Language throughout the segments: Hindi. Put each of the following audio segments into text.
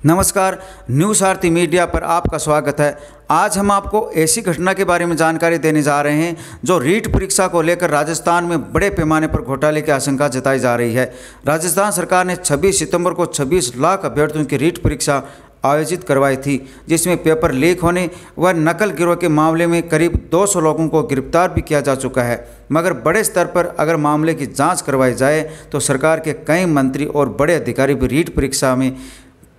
नमस्कार, न्यूज़ आरती मीडिया पर आपका स्वागत है। आज हम आपको ऐसी घटना के बारे में जानकारी देने जा रहे हैं जो रीट परीक्षा को लेकर राजस्थान में बड़े पैमाने पर घोटाले की आशंका जताई जा रही है। राजस्थान सरकार ने 26 सितंबर को 26 लाख अभ्यर्थियों की रीट परीक्षा आयोजित करवाई थी, जिसमें पेपर लीक होने व नकल गिरोह के मामले में करीब 200 लोगों को गिरफ्तार भी किया जा चुका है। मगर बड़े स्तर पर अगर मामले की जांच करवाई जाए तो सरकार के कई मंत्री और बड़े अधिकारी भी रीट परीक्षा में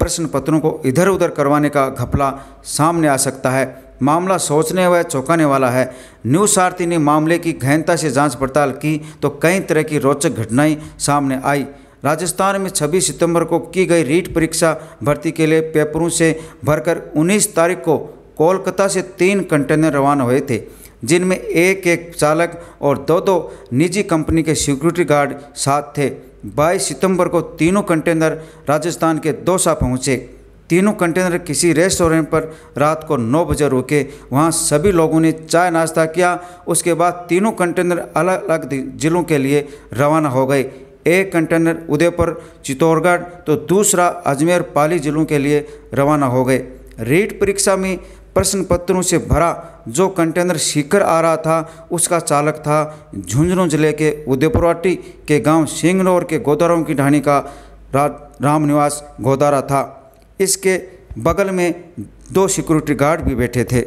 प्रश्न पत्रों को इधर उधर करवाने का घपला सामने आ सकता है। मामला सोचने व चौंकाने वाला है। न्यूज़ आरती ने मामले की गहनता से जांच पड़ताल की तो कई तरह की रोचक घटनाएं सामने आई। राजस्थान में 26 सितंबर को की गई रीट परीक्षा भर्ती के लिए पेपरों से भरकर 19 तारीख को कोलकाता से 3 कंटेनर रवाना हुए थे, जिनमें एक चालक और दो निजी कंपनी के सिक्योरिटी गार्ड साथ थे। 22 सितंबर को तीनों कंटेनर राजस्थान के दौसा पहुंचे। तीनों कंटेनर किसी रेस्टोरेंट पर रात को 9 बजे रुके। वहां सभी लोगों ने चाय नाश्ता किया। उसके बाद तीनों कंटेनर अलग अलग जिलों के लिए रवाना हो गए। एक कंटेनर उदयपुर चित्तौड़गढ़ तो दूसरा अजमेर पाली जिलों के लिए रवाना हो गए। रीट परीक्षा में प्रश्न पत्रों से भरा जो कंटेनर सीकर आ रहा था उसका चालक था झुंझुनू जिले के उदयपुरवाटी के गांव सिंगनौर के गोदाराओं की ढाणी का रामनिवास गोदारा था। इसके बगल में 2 सिक्योरिटी गार्ड भी बैठे थे।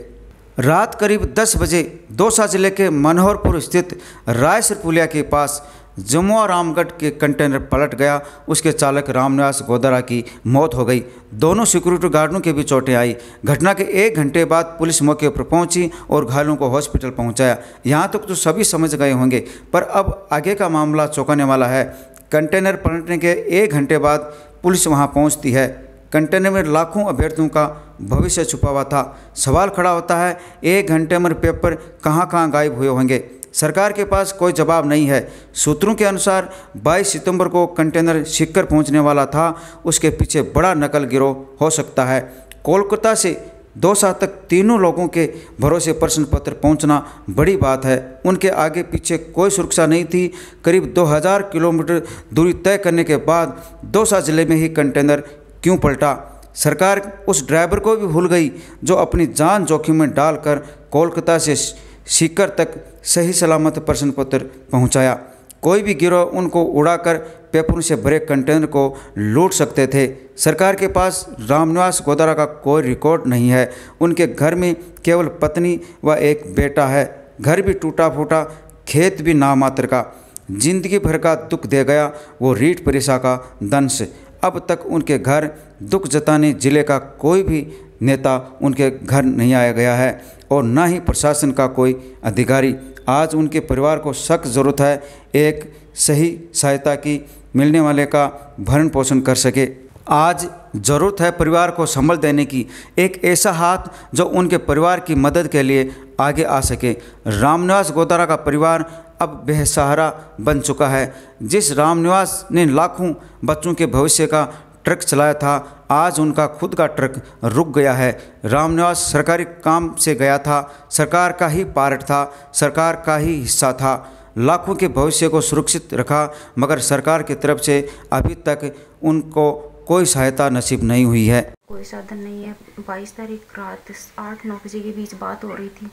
रात करीब 10 बजे दौसा जिले के मनोहरपुर स्थित रायसर पुलिया के पास जमुआ रामगढ़ के कंटेनर पलट गया। उसके चालक रामनिवास गोदारा की मौत हो गई। दोनों सिक्योरिटी गार्डों के भी चोटें आई। घटना के 1 घंटे बाद पुलिस मौके पर पहुंची और घायलों को हॉस्पिटल पहुंचाया। यहां तक तो सभी समझ गए होंगे, पर अब आगे का मामला चौंकाने वाला है। कंटेनर पलटने के 1 घंटे बाद पुलिस वहां पहुंचती है। कंटेनर में लाखों अभ्यर्थियों का भविष्य छुपा हुआ था। सवाल खड़ा होता है, 1 घंटे में पेपर कहां गायब हुए होंगे? सरकार के पास कोई जवाब नहीं है। सूत्रों के अनुसार 22 सितंबर को कंटेनर सीकर पहुंचने वाला था। उसके पीछे बड़ा नकल गिरोह हो सकता है। कोलकाता से दौसा तक तीनों लोगों के भरोसे प्रश्न पत्र पहुंचना बड़ी बात है। उनके आगे पीछे कोई सुरक्षा नहीं थी। करीब 2000 किलोमीटर दूरी तय करने के बाद दौसा जिले में ही कंटेनर क्यों पलटा? सरकार उस ड्राइवर को भी भूल गई जो अपनी जान जोखिम में डालकर कोलकाता से सीकर तक सही सलामत प्रश्न पत्र पहुंचाया। कोई भी गिरोह उनको उड़ाकर पेपरों से भरे कंटेनर को लूट सकते थे। सरकार के पास रामनिवास गोदारा का कोई रिकॉर्ड नहीं है। उनके घर में केवल पत्नी व एक बेटा है। घर भी टूटा फूटा, खेत भी नामात्र का। जिंदगी भर का दुख दे गया वो रीट परीक्षा का दंश। अब तक उनके घर दुख जताने जिले का कोई भी नेता उनके घर नहीं आया गया है और न ही प्रशासन का कोई अधिकारी। आज उनके परिवार को सख्त ज़रूरत है एक सही सहायता की, मिलने वाले का भरण पोषण कर सके। आज ज़रूरत है परिवार को संबल देने की, एक ऐसा हाथ जो उनके परिवार की मदद के लिए आगे आ सके। रामनिवास गोदारा का परिवार अब बेसहारा बन चुका है। जिस रामनिवास ने लाखों बच्चों के भविष्य का ट्रक चलाया था, आज उनका खुद का ट्रक रुक गया है। रामनिवास सरकारी काम से गया था, सरकार का ही पार्ट था, सरकार का ही हिस्सा था। लाखों के भविष्य को सुरक्षित रखा, मगर सरकार की तरफ से अभी तक उनको कोई सहायता नसीब नहीं हुई है। कोई साधन नहीं है। 22 तारीख रात 8-9 बजे के बीच बात हो रही थी,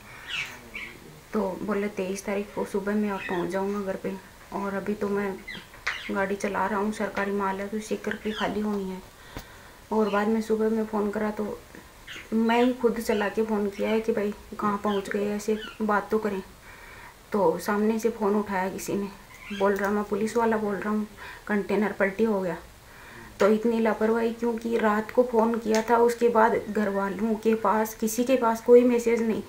तो बोले 23 तारीख को सुबह में आप पहुँच जाऊँगा घर पे। और अभी तो मैं गाड़ी चला रहा हूँ, सरकारी माल है तो सीकर की खाली होनी है। और बाद में सुबह में फ़ोन करा तो मैं ही खुद चला के फ़ोन किया है कि भाई कहाँ पहुँच गए, ऐसे बात तो करें। तो सामने से फ़ोन उठाया किसी ने, बोल रहा मैं पुलिस वाला बोल रहा हूँ, कंटेनर पलटी हो गया। तो इतनी लापरवाही क्योंकि रात को फ़ोन किया था, उसके बाद घर वालों के पास किसी के पास कोई मैसेज नहीं।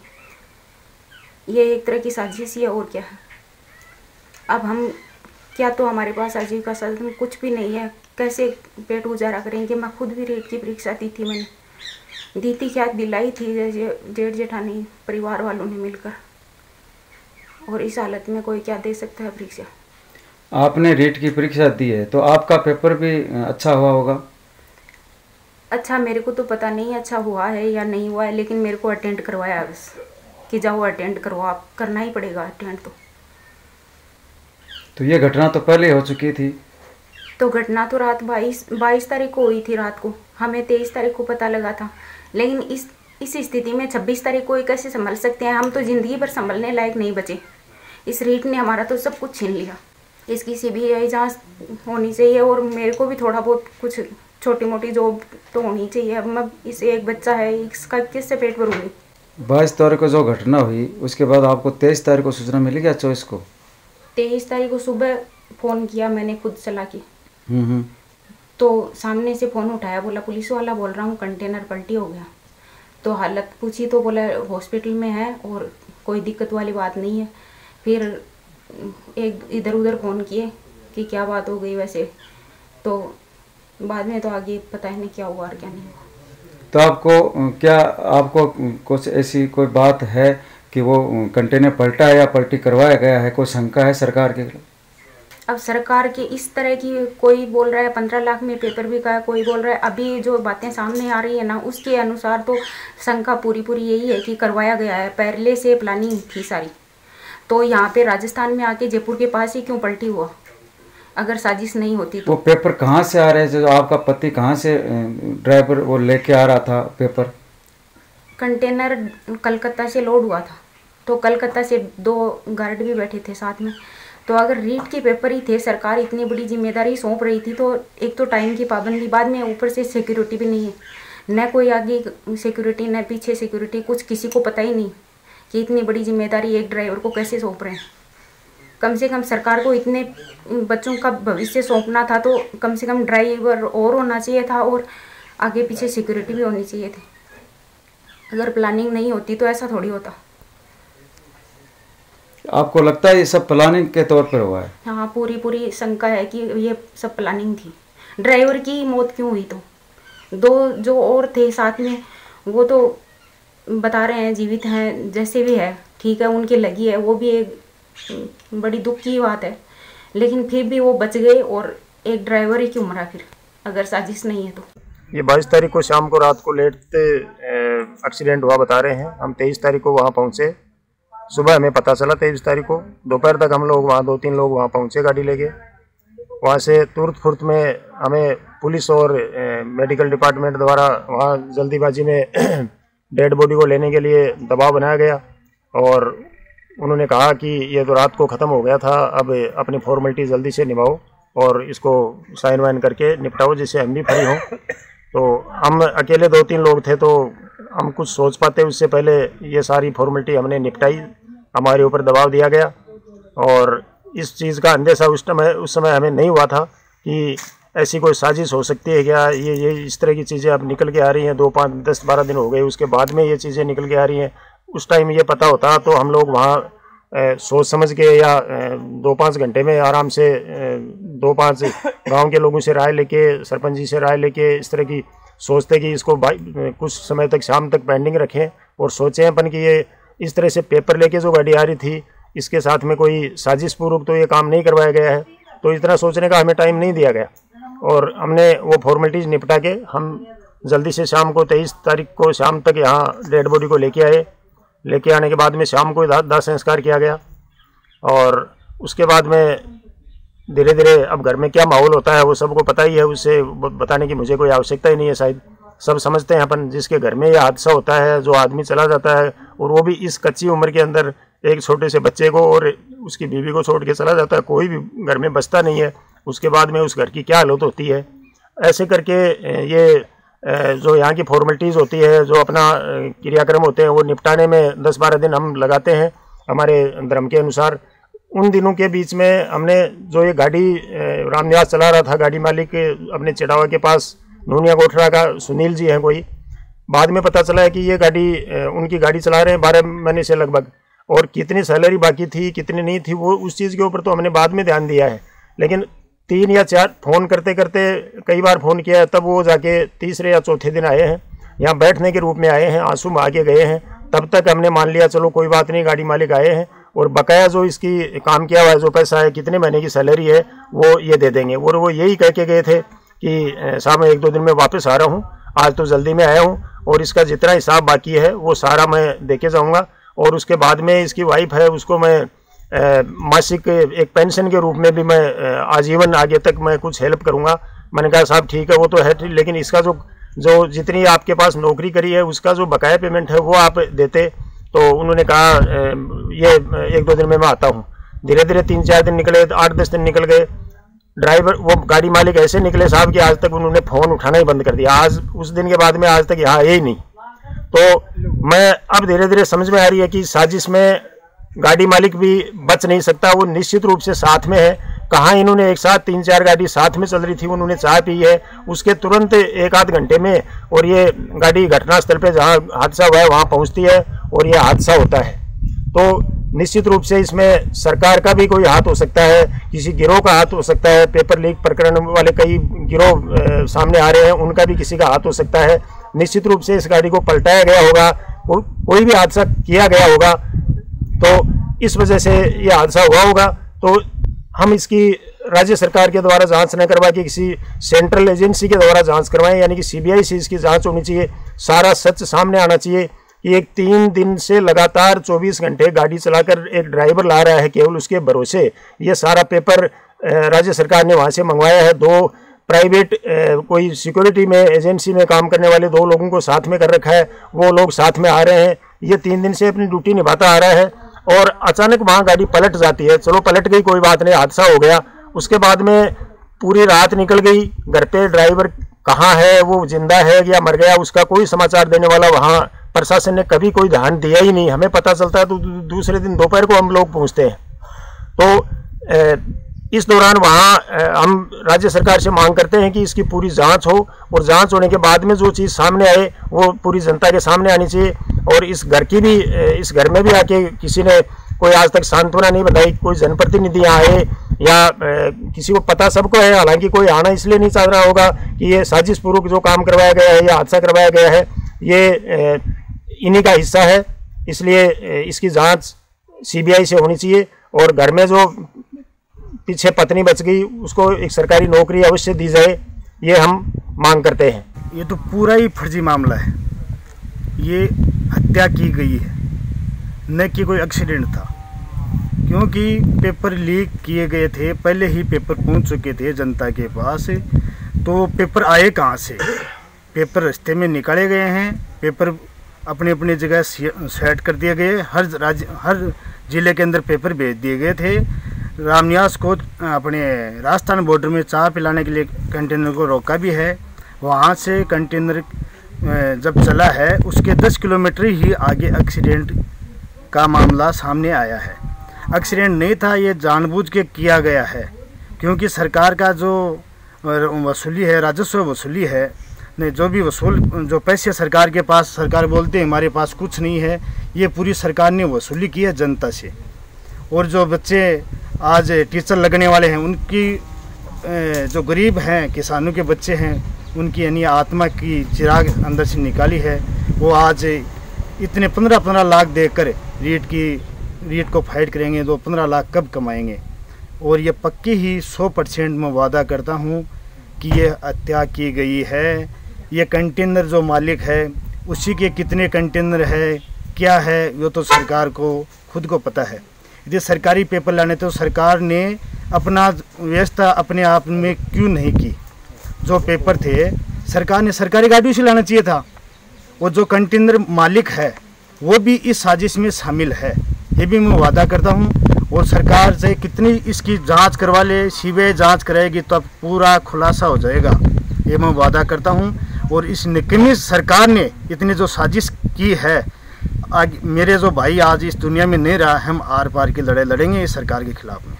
ये एक तरह की साजिश ही है और क्या है। अब हम क्या तो हमारे पास आजीविका साधन कुछ भी नहीं है, कैसे पेट गुजारा करेंगे। मैं खुद भी रीट की परीक्षा दी थी, मैंने दी थी, क्या दिलाई थी जेठ जेठानी परिवार वालों ने मिलकर। और इस हालत में कोई क्या दे सकता है परीक्षा। आपने रीट की परीक्षा दी है तो आपका पेपर भी अच्छा हुआ होगा? अच्छा, मेरे को तो पता नहीं अच्छा हुआ है या नहीं हुआ है, लेकिन मेरे को अटेंड करवाया बस कि जाओ अटेंड करो, आप करना ही पड़ेगा अटेंड। तो ये घटना तो पहले हो चुकी थी। तो घटना तो रात 22 तारीख को हुई थी रात को, हमें 23 तारीख को पता लगा था। लेकिन इस स्थिति में 26 तारीख को कैसे संभल सकते हैं? हम तो ज़िंदगी भर संभलने लायक नहीं बचे। इस रीट ने हमारा तो सब कुछ छीन लिया। इसकी CBI जांच होनी चाहिए और मेरे को भी थोड़ा बहुत कुछ छोटी मोटी जॉब तो होनी चाहिए। अब मैं इसे एक बच्चा है, इसका किससे पेट भरूंगी? 22 तारीख को जो घटना हुई उसके बाद आपको 23 तारीख को सूचना मिली क्या? 24 को 23 तारीख को सुबह फ़ोन किया मैंने खुद चला के। तो सामने से फ़ोन उठाया, बोला पुलिस वाला बोल रहा हूँ, कंटेनर पलटी हो गया। तो हालत पूछी तो बोला हॉस्पिटल में है और कोई दिक्कत वाली बात नहीं है। फिर एक इधर उधर फ़ोन किए कि क्या बात हो गई वैसे, तो बाद में तो आगे पता ही नहीं क्या हुआ और क्या नहीं हुआ। तो आपको कुछ ऐसी कोई बात है कि वो कंटेनर पलटा है या पलटी करवाया गया है? कोई शंका है सरकार के? अब सरकार के इस तरह की, कोई बोल रहा है 15 लाख में पेपर भी का, कोई बोल रहा है, अभी जो बातें सामने आ रही है ना उसके अनुसार तो शंका पूरी यही है कि करवाया गया है, पहले से प्लानिंग थी सारी। तो यहाँ पे राजस्थान में आके जयपुर के पास ही क्यों पलटी हुआ अगर साजिश नहीं होती तो? वो पेपर कहाँ से आ रहे हैं? जो आपका पति कहाँ से ड्राइवर वो लेके आ रहा था पेपर? कंटेनर कलकत्ता से लोड हुआ था, तो कलकत्ता से 2 गार्ड भी बैठे थे साथ में। तो अगर रीट के पेपर ही थे, सरकार इतनी बड़ी जिम्मेदारी सौंप रही थी, तो एक तो टाइम की पाबंदी, बाद में ऊपर से सिक्योरिटी भी नहीं है, न कोई आगे सिक्योरिटी न पीछे सिक्योरिटी, कुछ किसी को पता ही नहीं कि इतनी बड़ी जिम्मेदारी एक ड्राइवर को कैसे सौंप रहे हैं। कम से कम सरकार को इतने बच्चों का भविष्य सौंपना था तो कम से कम ड्राइवर और होना चाहिए था और आगे पीछे सिक्योरिटी भी होनी चाहिए थी। अगर प्लानिंग नहीं होती तो ऐसा थोड़ी होता। आपको लगता है ये सब प्लानिंग के तौर पर हुआ है? हाँ, पूरी शंका है कि ये सब प्लानिंग थी। ड्राइवर की मौत क्यों हुई? तो 2 जो और थे साथ में वो तो बता रहे हैं जीवित हैं, जैसे भी है ठीक है, उनकी लगी है, वो भी एक बड़ी दुख की बात है। लेकिन फिर भी वो बच गए और एक ड्राइवर ही क्यों मरा फिर, अगर साजिश नहीं है तो? ये 22 तारीख को शाम को रात को लेट एक्सीडेंट हुआ बता रहे हैं। हम 23 तारीख को वहाँ पहुँचे, सुबह हमें पता चला 23 तारीख को दोपहर तक हम लोग वहाँ 2-3 लोग वहाँ पहुँचे गाड़ी लेके। वहाँ से तुरंत फुर्त में हमें पुलिस और मेडिकल डिपार्टमेंट द्वारा वहाँ जल्दीबाजी में डेड बॉडी को लेने के लिए दबाव बनाया गया और उन्होंने कहा कि ये तो रात को ख़त्म हो गया था, अब अपनी फॉर्मेलिटी जल्दी से निभाओ और इसको साइन वाइन करके निपटाओ जिससे हम भी फ्री हों। तो हम अकेले 2-3 लोग थे तो हम कुछ सोच पाते उससे पहले ये सारी फॉर्मेलिटी हमने निपटाई। हमारे ऊपर दबाव दिया गया और इस चीज़ का अंदेशा उस समय हमें नहीं हुआ था कि ऐसी कोई साजिश हो सकती है क्या। ये इस तरह की चीज़ें अब निकल के आ रही हैं, 2, 5, 10, 12 दिन हो गए उसके बाद में ये चीज़ें निकल के आ रही हैं। उस टाइम ये पता होता तो हम लोग वहाँ सोच समझ के या 2-5 घंटे में आराम से 2-5 गांव के लोगों से राय लेके, सरपंच जी से राय लेके इस तरह की सोचते कि इसको कुछ समय तक शाम तक पेंडिंग रखें और सोचें अपन कि ये इस तरह से पेपर लेके जो गाड़ी आ रही थी इसके साथ में कोई साजिश पूर्वक तो ये काम नहीं करवाया गया है। तो इतना सोचने का हमें टाइम नहीं दिया गया और हमने वो फॉर्मेलिटीज़ निपटा के हम जल्दी से शाम को 23 तारीख को शाम तक यहाँ डेड बॉडी को लेके आए। लेके आने के बाद में शाम को दाह संस्कार किया गया और उसके बाद में धीरे धीरे अब घर में क्या माहौल होता है वो सबको पता ही है, उससे बताने की मुझे कोई आवश्यकता ही नहीं है। शायद सब समझते हैं अपन, जिसके घर में यह हादसा होता है, जो आदमी चला जाता है और वो भी इस कच्ची उम्र के अंदर एक छोटे से बच्चे को और उसकी बीवी को छोड़ के चला जाता है, कोई भी घर में बचता नहीं है। उसके बाद में उस घर की क्या हालत होती है। ऐसे करके ये जो यहाँ की फॉर्मेलिटीज़ होती है, जो अपना क्रियाक्रम होते हैं वो निपटाने में 10-12 दिन हम लगाते हैं हमारे धर्म के अनुसार। उन दिनों के बीच में हमने जो ये गाड़ी रामनिवास चला रहा था, गाड़ी मालिक अपने चिड़ावा के पास नूनिया कोठरा का सुनील जी हैं कोई, बाद में पता चला है कि ये गाड़ी उनकी गाड़ी चला रहे हैं 12 महीने से लगभग, और कितनी सैलरी बाकी थी कितनी नहीं थी वो उस चीज़ के ऊपर तो हमने बाद में ध्यान दिया है। लेकिन 3 या 4 फ़ोन करते करते कई बार फ़ोन किया है, तब वो जाके तीसरे या चौथे दिन आए हैं, यहाँ बैठने के रूप में आए हैं, आंसू बहा के गए हैं। तब तक हमने मान लिया चलो कोई बात नहीं, गाड़ी मालिक आए हैं और बकाया जो इसकी काम किया हुआ है, जो पैसा है, कितने महीने की सैलरी है वो ये दे देंगे। और वो यही कह के गए थे कि साहब मैं 1-2 दिन में वापस आ रहा हूँ, आज तो जल्दी में आया हूँ और इसका जितना हिसाब बाकी है वो सारा मैं दे के जाऊँगा। और उसके बाद में इसकी वाइफ है उसको मैं मासिक एक पेंशन के रूप में भी मैं आजीवन आगे तक मैं कुछ हेल्प करूँगा। मैंने कहा साहब ठीक है वो तो है, लेकिन इसका जो जितनी आपके पास नौकरी करी है उसका जो बकाया पेमेंट है वो आप देते। तो उन्होंने कहा ये 1-2 दिन में मैं आता हूँ। धीरे धीरे 3-4 दिन निकले, 8-10 दिन निकल गए। ड्राइवर वो गाड़ी मालिक ऐसे निकले साहब कि आज तक उन्होंने फ़ोन उठाना ही बंद कर दिया। आज उस दिन के बाद में आज तक यहाँ आए ही नहीं। तो मैं अब धीरे धीरे समझ में आ रही है कि साजिश में गाड़ी मालिक भी बच नहीं सकता, वो निश्चित रूप से साथ में है। कहाँ इन्होंने एक साथ 3-4 गाड़ी साथ में चल रही थी, उन्होंने चाय पी है उसके तुरंत 1-8 घंटे में, और ये गाड़ी घटनास्थल पे जहाँ हादसा हुआ है वहाँ पहुँचती है और ये हादसा होता है। तो निश्चित रूप से इसमें सरकार का भी कोई हाथ हो सकता है, किसी गिरोह का हाथ हो सकता है। पेपर लीक प्रकरण वाले कई गिरोह सामने आ रहे हैं, उनका भी किसी का हाथ हो सकता है। निश्चित रूप से इस गाड़ी को पलटाया गया होगा, कोई भी हादसा किया गया होगा, तो इस वजह से ये हादसा हुआ होगा। तो हम इसकी राज्य सरकार के द्वारा जांच न करवा के किसी सेंट्रल एजेंसी के द्वारा जांच करवाएं, यानी कि सीबीआई से इसकी जांच होनी चाहिए। सारा सच सामने आना चाहिए कि एक 3 दिन से लगातार 24 घंटे गाड़ी चलाकर एक ड्राइवर ला रहा है केवल उसके भरोसे। ये सारा पेपर राज्य सरकार ने वहाँ से मंगवाया है। 2 प्राइवेट कोई सिक्योरिटी में एजेंसी में काम करने वाले 2 लोगों को साथ में कर रखा है, वो लोग साथ में आ रहे हैं। ये 3 दिन से अपनी ड्यूटी निभाता आ रहा है और अचानक वहाँ गाड़ी पलट जाती है। चलो पलट गई कोई बात नहीं, हादसा हो गया। उसके बाद में पूरी रात निकल गई, घर पे ड्राइवर कहाँ है, वो जिंदा है या मर गया, उसका कोई समाचार देने वाला वहाँ प्रशासन ने कभी कोई ध्यान दिया ही नहीं। हमें पता चलता है तो दूसरे दिन दोपहर को हम लोग पहुँचते हैं। तो इस दौरान वहाँ हम राज्य सरकार से मांग करते हैं कि इसकी पूरी जांच हो, और जांच होने के बाद में जो चीज़ सामने आए वो पूरी जनता के सामने आनी चाहिए। और इस घर में भी आके किसी ने कोई आज तक सांत्वना नहीं बताई, कोई जनप्रतिनिधि आए या किसी को पता सबको है, हालांकि कोई आना इसलिए नहीं चाह रहा होगा कि ये साजिश पूर्वक जो काम करवाया गया है या हादसा करवाया गया है ये इन्हीं का हिस्सा है। इसलिए इसकी जांच सीबीआई से होनी चाहिए, और घर में जो पीछे पत्नी बच गई उसको एक सरकारी नौकरी अवश्य दी जाए, ये हम मांग करते हैं। ये तो पूरा ही फर्जी मामला है, ये हत्या की गई है, न कि कोई एक्सीडेंट था। क्योंकि पेपर लीक किए गए थे, पहले ही पेपर पहुंच चुके थे जनता के पास, तो पेपर आए कहाँ से? पेपर रास्ते में निकाले गए हैं, पेपर अपनी अपनी जगह सेट कर दिए गए। हर जिले के अंदर पेपर भेज दिए गए थे। रामनिवास को अपने राजस्थान बॉर्डर में चाय पिलाने के लिए कंटेनर को रोका भी है। वहाँ से कंटेनर जब चला है उसके 10 किलोमीटर ही आगे एक्सीडेंट का मामला सामने आया है। एक्सीडेंट नहीं था, ये जानबूझ के किया गया है, क्योंकि सरकार का जो वसूली है, राजस्व वसूली है, नहीं जो भी जो पैसे सरकार के पास, सरकार बोलते हैं हमारे पास कुछ नहीं है, ये पूरी सरकार ने वसूली की है जनता से। और जो बच्चे आज टीचर लगने वाले हैं, उनकी जो गरीब हैं, किसानों के बच्चे हैं, उनकी यानी आत्मा की चिराग अंदर से निकाली है। वो आज इतने 15-15 लाख देकर रीट को फाइट करेंगे, तो 15 लाख कब कमाएंगे? और ये पक्की ही 100% मैं वादा करता हूँ कि ये हत्या की गई है। ये कंटेनर जो मालिक है उसी के कितने कंटेनर है, क्या है, वो तो सरकार को खुद को पता है। यदि सरकारी पेपर लाने तो सरकार ने अपना व्यवस्था अपने आप में क्यों नहीं की? जो पेपर थे सरकार ने सरकारी गाड़ियों से लाना चाहिए था। वो जो कंटेनर मालिक है वो भी इस साजिश में शामिल है, ये भी मैं वादा करता हूँ। और सरकार से कितनी इसकी जांच करवा ले, सीबीआई जांच कराएगी तो अब पूरा खुलासा हो जाएगा, ये मैं वादा करता हूँ। और इस निकम्मी सरकार ने इतनी जो साजिश की है, आज मेरे जो भाई आज इस दुनिया में नहीं रहा, हम आर पार की लड़ाई लड़ेंगे इस सरकार के खिलाफ में।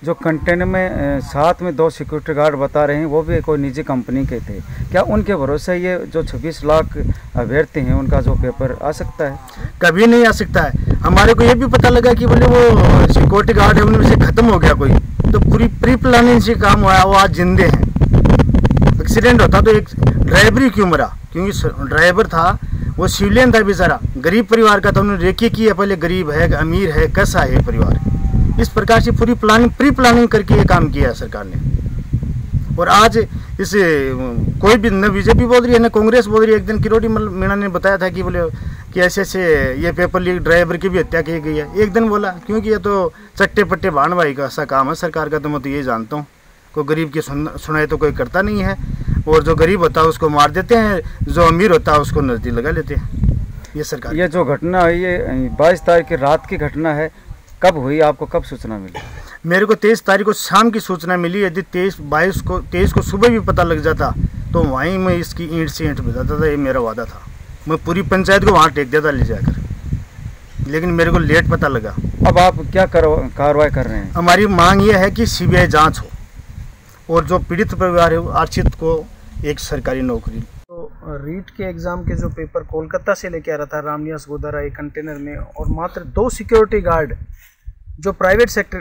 जो कंटेनर में साथ में 2 सिक्योरिटी गार्ड बता रहे हैं वो भी कोई निजी कंपनी के थे, क्या उनके भरोसे ये जो 26 लाख अभ्यर्थी हैं उनका जो पेपर आ सकता है? कभी नहीं आ सकता है। हमारे को ये भी पता लगा कि बोले वो सिक्योरिटी गार्ड है उनमें से ख़त्म हो गया कोई, तो पूरी प्री प्लानिंग से काम हुआ, वो आज जिंदे हैं। एक्सीडेंट होता तो एक ड्राइवर ही क्यों मरा? क्योंकि ड्राइवर था वो सिविलियन था बेचारा, गरीब परिवार का था। उन्होंने रेखी की है, पहले गरीब है अमीर है, कैसा है परिवार, इस प्रकार से पूरी प्री प्लानिंग करके ये काम किया है सरकार ने। और आज इस कोई भी न बीजेपी बोल रही है न कांग्रेस बोल रही है। एक दिन किरोड़ी मीणा ने बताया था कि बोले कि ऐसे ऐसे ये पेपर लीक ड्राइवर की भी हत्या की गई है। एक दिन बोला, क्योंकि ये तो चट्टे पट्टे भाण भाई का ऐसा काम है सरकार का, तो मैं तो ये जानता हूँ, कोई गरीब की सुनाई तो कोई करता नहीं है, और जो गरीब होता है उसको मार देते हैं, जो अमीर होता है उसको नजदीक लगा लेते हैं। ये सरकार, ये जो घटना है ये 22 तारीख की रात की घटना है, कब हुई, आपको कब सूचना मिली? मेरे को 23 तारीख को शाम की सूचना मिली। यदि 23 को सुबह भी पता लग जाता तो वहीं मैं इसकी ईंट से ईंट बजाता था, ये मेरा वादा था। मैं पूरी पंचायत को वहाँ टेक देता ले जाकर, लेकिन मेरे को लेट पता लगा। अब आप क्या कार्रवाई कर रहे हैं? हमारी मांग ये है कि सीबीआई जांच हो और जो पीड़ित परिवार है आश्रित को एक सरकारी नौकरी। तो रीट के एग्ज़ाम के जो पेपर कोलकाता से लेके आ रहा था रामनिवास गोदारा एक कंटेनर में, और मात्र 2 सिक्योरिटी गार्ड जो प्राइवेट सेक्टर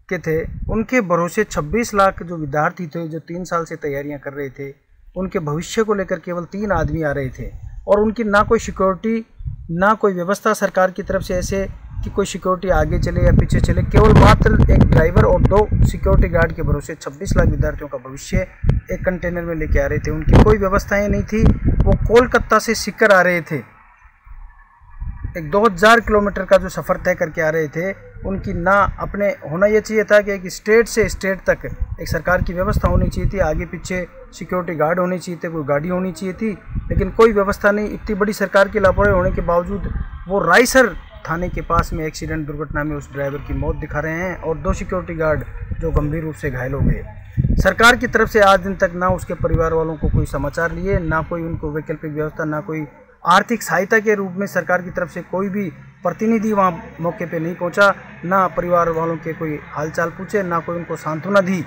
के थे, उनके भरोसे 26 लाख जो विद्यार्थी थे जो 3 साल से तैयारियां कर रहे थे, उनके भविष्य को लेकर केवल 3 आदमी आ रहे थे, और उनकी ना कोई सिक्योरिटी ना कोई व्यवस्था सरकार की तरफ से ऐसे कि कोई सिक्योरिटी आगे चले या पीछे चले। केवल मात्र एक ड्राइवर और 2 सिक्योरिटी गार्ड के भरोसे 26 लाख विद्यार्थियों का भविष्य एक कंटेनर में लेके आ रहे थे। उनकी कोई व्यवस्थाएं नहीं थी। वो कोलकाता से सीकर आ रहे थे, एक 2000 किलोमीटर का जो सफ़र तय करके आ रहे थे। उनकी ना अपने होना ये चाहिए था कि एक स्टेट से स्टेट तक एक सरकार की व्यवस्था होनी चाहिए थी, आगे पीछे सिक्योरिटी गार्ड होनी चाहिए थे, कोई गाड़ी होनी चाहिए थी, लेकिन कोई व्यवस्था नहीं। इतनी बड़ी सरकार की लापरवाही होने के बावजूद वो रायसर थाने के पास में एक्सीडेंट दुर्घटना में उस ड्राइवर की मौत दिखा रहे हैं, और 2 सिक्योरिटी गार्ड जो गंभीर रूप से घायल हो गए। सरकार की तरफ से आज दिन तक ना उसके परिवार वालों को कोई समाचार लिए, ना कोई उनको वैकल्पिक व्यवस्था, ना कोई आर्थिक सहायता के रूप में सरकार की तरफ से कोई भी प्रतिनिधि वहाँ मौके पे नहीं पहुँचा, ना परिवार वालों के कोई हालचाल पूछे, ना कोई उनको सांत्वना दी।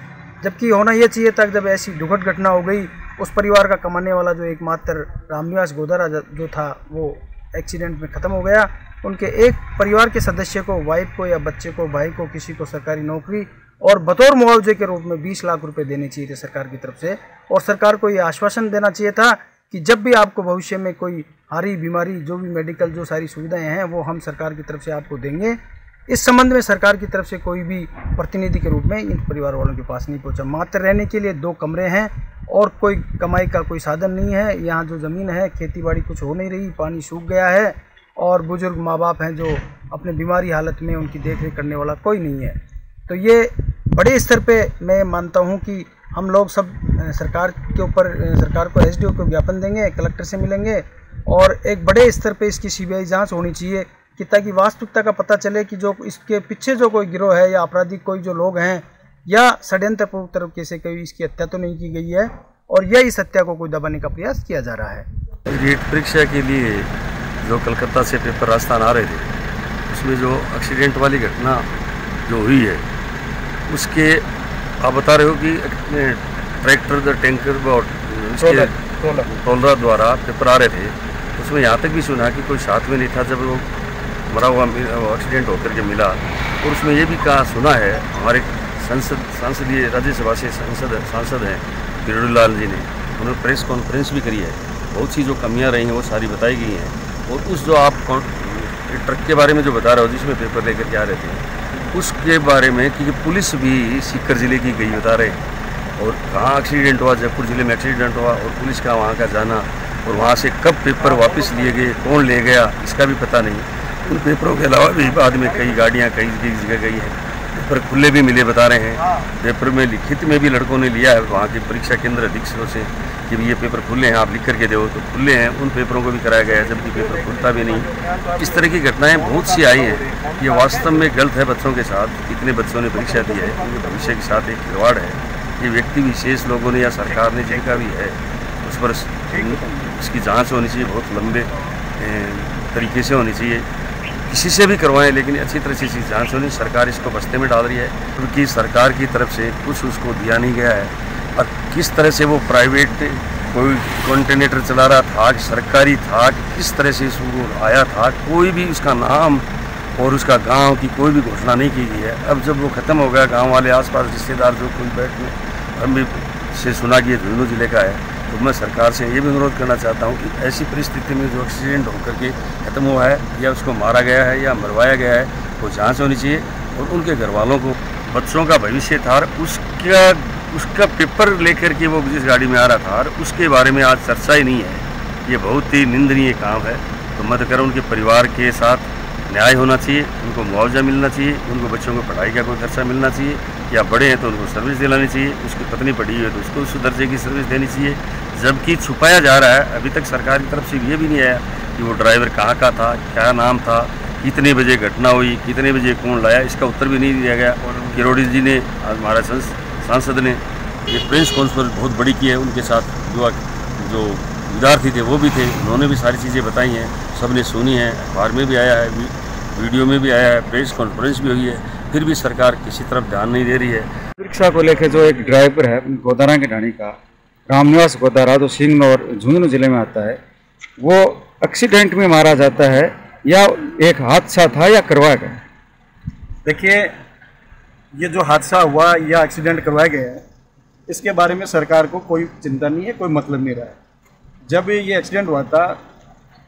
जबकि होना ये चाहिए था, जब ऐसी दुखद घटना हो गई, उस परिवार का कमाने वाला जो एकमात्र रामनिवास गोदारा जो था वो एक्सीडेंट में ख़त्म हो गया। उनके एक परिवार के सदस्य को, वाइफ को या बच्चे को, भाई को, किसी को सरकारी नौकरी और बतौर मुआवजे के रूप में 20 लाख रुपए देने चाहिए थे सरकार की तरफ से, और सरकार को ये आश्वासन देना चाहिए था कि जब भी आपको भविष्य में कोई हारी बीमारी, जो भी मेडिकल जो सारी सुविधाएं हैं वो हम सरकार की तरफ से आपको देंगे। इस संबंध में सरकार की तरफ से कोई भी प्रतिनिधि के रूप में इन परिवार वालों के पास नहीं पहुंचा। मात्र रहने के लिए 2 कमरे हैं और कोई कमाई का कोई साधन नहीं है। यहाँ जो ज़मीन है, खेती बाड़ी कुछ हो नहीं रही, पानी सूख गया है, और बुजुर्ग माँ बाप हैं जो अपने बीमारी हालत में, उनकी देखरेख करने वाला कोई नहीं है। तो ये बड़े स्तर पे मैं मानता हूँ कि हम लोग सब सरकार के ऊपर, सरकार को एसडीओ को ज्ञापन देंगे, कलेक्टर से मिलेंगे, और एक बड़े स्तर पे इसकी सीबीआई जांच होनी चाहिए कि ताकि वास्तविकता का पता चले कि जो इसके पीछे जो कोई गिरोह है या आपराधिक कोई जो लोग हैं या षड्यंत्रपूर्ण तरीके से कोई इसकी हत्या तो नहीं की गई है, और यह इस हत्या को कोई दबाने का प्रयास किया जा रहा है। रीट परीक्षा के लिए जो कलकत्ता से पेपर राजस्थान आ रहे थे, उसमें जो एक्सीडेंट वाली घटना जो हुई है, उसके आप बता रहे हो कि ट्रैक्टर, टैंकर और टोलरा द्वारा पेपर आ रहे थे। उसमें यहाँ तक भी सुना कि कोई साथ में नहीं था जब वो मरा हुआ एक्सीडेंट होकर के मिला। और उसमें ये भी कहा सुना है, हमारे सांसदीय राज्यसभा से सांसद हैं किरोड़ीलाल जी ने, उन्होंने प्रेस कॉन्फ्रेंस भी करी है। बहुत सी जो कमियां रही हैं वो सारी बताई गई हैं। और उस जो आप ट्रक के बारे में जो बता रहे हो जिसमें पेपर लेकर के आ रहे थे, उसके बारे में क्योंकि पुलिस भी सीकर ज़िले की गई बता रहे हैं, और कहाँ एक्सीडेंट हुआ, जयपुर ज़िले में एक्सीडेंट हुआ, और पुलिस का वहाँ का जाना, और वहाँ से कब पेपर वापस लिए गए, कौन ले गया, इसका भी पता नहीं। उन पेपरों के अलावा भी बाद में कई गाड़ियाँ कई जगह गई हैं, पेपर खुले भी मिले बता रहे हैं। पेपर में लिखित में भी लड़कों ने लिया है वहाँ के परीक्षा केंद्र अधीक्षकों से कि ये पेपर खुले हैं, आप लिख करके दो, तो खुले हैं। उन पेपरों को भी कराया गया है जबकि पेपर खुलता भी नहीं। इस तरह की घटनाएं बहुत सी आई हैं। ये वास्तव में गलत है बच्चों के साथ। कितने बच्चों ने परीक्षा दी है, उनके भविष्य के साथ एक खिलवाड़ है। ये व्यक्ति विशेष लोगों ने या सरकार ने जिनका भी है उस पर इसकी जाँच होनी चाहिए, बहुत लंबे तरीके से होनी चाहिए। किसी से भी करवाएं लेकिन अच्छी तरह से इसकी जाँच होनी। सरकार इसको बस्ते में डाल रही है क्योंकि सरकार की तरफ से कुछ उसको दिया नहीं गया है। और किस तरह से वो प्राइवेट कोई कंटेनर चला रहा था, सरकारी था, किस तरह से इसको आया था, कोई भी उसका नाम और उसका गांव की कोई भी घोषणा नहीं की गई है। अब जब वो ख़त्म हो गया, गांव वाले आसपास रिश्तेदार जो कोई बैठ हम भी से सुना कि ये झुंझुनू जिले का है, तो मैं सरकार से ये भी अनुरोध करना चाहता हूँ कि ऐसी परिस्थिति में जो एक्सीडेंट होकर के ख़त्म हुआ है या उसको मारा गया है या मरवाया गया है, वो जाँच होनी चाहिए। और उनके घर वालों को, बच्चों का भविष्य था, उसका पेपर लेकर के वो जिस गाड़ी में आ रहा था, उसके बारे में आज चर्चा ही नहीं है। ये बहुत ही निंदनीय काम है। तो मत कर उनके परिवार के साथ न्याय होना चाहिए, उनको मुआवजा मिलना चाहिए, उनको बच्चों को पढ़ाई का कोई खर्चा मिलना चाहिए, या बड़े हैं तो उनको सर्विस दिलानी चाहिए, उसकी पत्नी पढ़ी है तो उसको उस दर्जे की सर्विस देनी चाहिए। जबकि छुपाया जा रहा है, अभी तक सरकार की तरफ से ये भी नहीं आया कि वो ड्राइवर कहाँ का था, क्या नाम था, कितने बजे घटना हुई, कितने बजे कौन लाया, इसका उत्तर भी नहीं दिया गया। किरोड़ी जी ने, आज हमारे सांसद ने ये प्रेस कॉन्फ्रेंस बहुत बड़ी की है, उनके साथ जो विद्यार्थी थे वो भी थे, उन्होंने भी सारी चीज़ें बताई हैं, सबने सुनी है, अखबार में भी आया है, वीडियो में भी आया है, प्रेस कॉन्फ्रेंस भी हुई है, फिर भी सरकार किसी तरफ ध्यान नहीं दे रही है। रिक्शा को लेकर जो एक ड्राइवर है गोदारा के ढाणी का, रामनिवास गोदारा, जो सिंह और झुंझुनू जिले में आता है, वो एक्सीडेंट में मारा जाता है या एक हादसा था या करवाया गया? देखिए, ये जो हादसा हुआ या एक्सीडेंट करवाया गया है, इसके बारे में सरकार को कोई चिंता नहीं है, कोई मतलब नहीं रहा है। जब ये एक्सीडेंट हुआ था,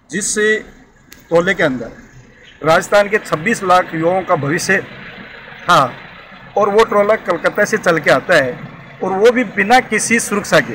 जिस टोले के अंदर राजस्थान के 26 लाख युवाओं का भविष्य था, और वो ट्रोला कलकत्ता से चल के आता है, और वो भी बिना किसी सुरक्षा के,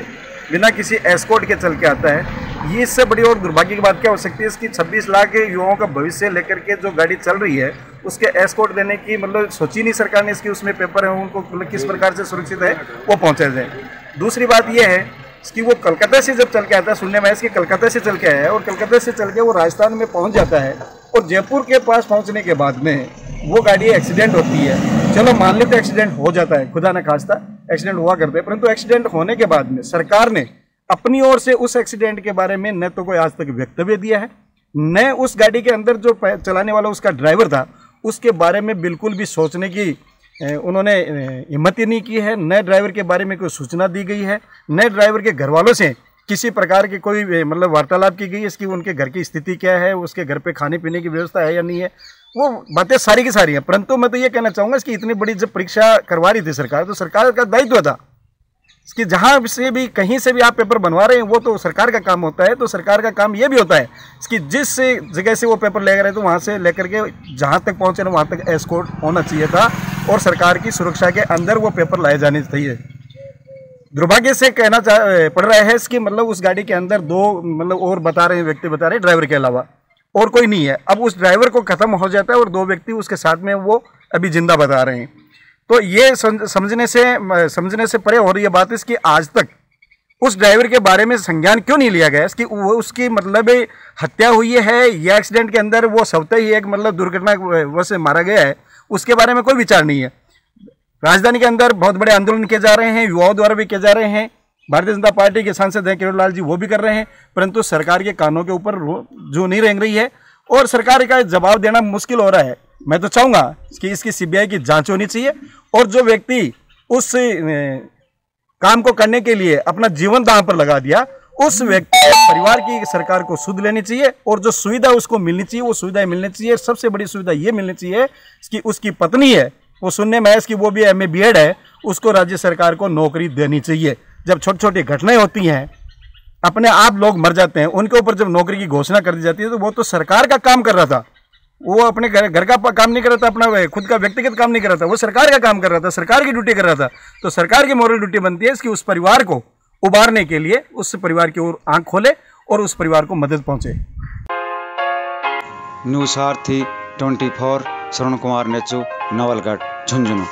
बिना किसी एस्कॉर्ट के चल के आता है। ये इससे बड़ी और दुर्भाग्य की बात क्या हो सकती है? इसकी 26 लाख युवाओं का भविष्य लेकर के जो गाड़ी चल रही है, उसके एस्कॉर्ट देने की मतलब सोची नहीं सरकार ने। इसकी उसमें पेपर है, उनको मतलब किस प्रकार से सुरक्षित है वो पहुँचा जाए। दूसरी बात यह है कि वो कलकत्ता से जब चल के आता है, सुनने में है कि कलकत्ता से चल के आया है, और कलकत्ता से चल के वो राजस्थान में पहुँच जाता है, और जयपुर के पास पहुँचने के बाद में वो गाड़ी एक्सीडेंट होती है। चलो मान लेते एक्सीडेंट हो जाता है, खुदा न खास्ता एक्सीडेंट हुआ करते हैं, परंतु एक्सीडेंट होने के बाद में सरकार ने अपनी ओर से उस एक्सीडेंट के बारे में न तो कोई आज तक वक्तव्य दिया है, न उस गाड़ी के अंदर जो चलाने वाला उसका ड्राइवर था उसके बारे में बिल्कुल भी सोचने की उन्होंने हिम्मत ही नहीं की है, न ड्राइवर के बारे में कोई सूचना दी गई है, न ड्राइवर के घर वालों से किसी प्रकार की कोई मतलब वार्तालाप की गई है इसकी उनके घर की स्थिति क्या है, उसके घर पे खाने पीने की व्यवस्था है या नहीं है, वो बातें सारी की सारी हैं। परंतु मैं तो ये कहना चाहूँगा कि इतनी बड़ी जब परीक्षा करवा रही थी सरकार, तो सरकार का दायित्व था कि जहाँ से भी कहीं से भी आप पेपर बनवा रहे हैं वो तो सरकार का काम होता है। तो सरकार का काम ये भी होता है कि जिस जगह से वो पेपर ले रहे थे वहाँ से लेकर के जहाँ तक पहुँचे ना वहाँ तक एस्कॉर्ट होना चाहिए था, और सरकार की सुरक्षा के अंदर वो पेपर लाए जाने चाहिए। दुर्भाग्य से कहना पड़ रहा है कि मतलब उस गाड़ी के अंदर दो मतलब और बता रहे हैं व्यक्ति बता रहे हैं ड्राइवर के अलावा और कोई नहीं है। अब उस ड्राइवर को खत्म हो जाता है और दो व्यक्ति उसके साथ में वो अभी जिंदा बता रहे हैं। तो ये समझने से परे हो रही है बात इसकी आज तक उस ड्राइवर के बारे में संज्ञान क्यों नहीं लिया गया, इसकी उसकी मतलब हत्या हुई है या एक्सीडेंट के अंदर वो स्वतः ही एक मतलब दुर्घटना वश मारा गया है, उसके बारे में कोई विचार नहीं है। राजधानी के अंदर बहुत बड़े आंदोलन किए जा रहे हैं, युवाओं द्वारा भी किए जा रहे हैं, भारतीय जनता पार्टी के सांसद हैं किरोड़ी लाल जी वो भी कर रहे हैं, परंतु सरकार के कानों के ऊपर जो नहीं रेंग रही है और सरकार का जवाब देना मुश्किल हो रहा है। मैं तो चाहूँगा कि इसकी सीबीआई की जांच होनी चाहिए और जो व्यक्ति उस काम को करने के लिए अपना जीवन दांव पर लगा दिया उस व्यक्ति परिवार की सरकार को सुध लेनी चाहिए और जो सुविधा उसको मिलनी चाहिए वो सुविधाएं मिलनी चाहिए। सबसे बड़ी सुविधा ये मिलनी चाहिए कि उसकी पत्नी है, वो सुनने में है कि वो भी MA BEd है, उसको राज्य सरकार को नौकरी देनी चाहिए। जब छोटी छोटी घटनाएं होती हैं अपने आप लोग मर जाते हैं, उनके ऊपर जब नौकरी की घोषणा कर दी जाती है तो वो तो सरकार का काम कर रहा था, वो अपने घर का काम नहीं कर रहा था, अपना खुद का व्यक्तिगत काम नहीं कर रहा था, वो सरकार का काम कर रहा था, सरकार की ड्यूटी कर रहा था। तो सरकार की मोरल ड्यूटी बनती है कि उस परिवार को उबारने के लिए उस परिवार की ओर आंख खोले और उस परिवार को मदद पहुंचे। न्यूज़ सारथी 24 श्रवण कुमार नेचू, नवलगढ़, झुंझुनू।